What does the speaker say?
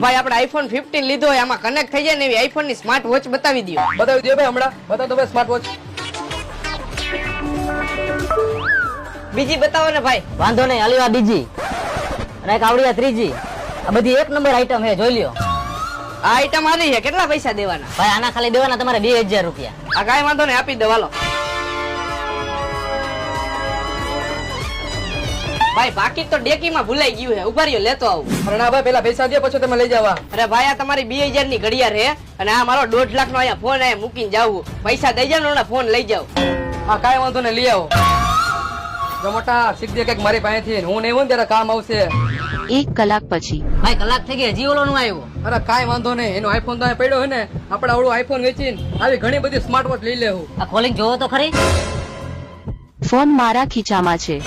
ભાઈ આપણે આઈફોન 15 લીધો હોય, આમાં કનેક્ટ થઈ જાય ને એવી આઈફોન ની સ્માર્ટ વોચ બતાવી દો. બતાવી દો ભાઈ, હમણાં બતાવો તો ભાઈ સ્માર્ટ વોચ. બીજી બતાવો ને ભાઈ. વાંધો નહીં, હાલી આ બીજી અને એક આવડી આ ત્રીજી. આ બધી એક નંબર આઈટમ છે, જોઈ લ્યો. આ આઈટમ આલી છે, કેટલા પૈસા દેવાના? ભાઈ આના ખાલી દેવાના તમારે 2000 રૂપિયા. આ કાંઈ વાંધો નહીં, આપી દો હાલો. ભાઈ બાકી તો ડેકીમાં ભૂલાઈ ગયું છે, ઉભા રહ્યો લેતો આવું. અરે ના ભાઈ, પેલા પૈસા દે પછી તમે લઈ જાવ. અરે ભાઈ આ તમારી 2000 ની ઘડિયાળ છે અને આ મારો 1.5 લાખ નો અહીંયા ફોન અહીંયા મૂકીને જાવું. પૈસા દઈ જાવ ને ફોન લઈ જાવ. હા કાંઈ વાંધો નહીં, લઈ આવો. જો મોટા શીખ દે કઈક મારી પાસેથી, હું નહીં હોય ને ત્યારે કામ આવશે. 1 કલાક પછી. ભાઈ કલાક થઈ ગઈ, હજી ઓલો નું આવ્યો. અરે કાંઈ વાંધો નહીં, એનો આઈફોન તો અહીંયા પડ્યો હોય ને, આપણે આવડું આઈફોન વેચીને આવી ઘણી બધી સ્માર્ટ વોચ લઈ લેવું. આ ખોલીને જોવો તો ખરી. ફોન મારા ખીચામાં છે.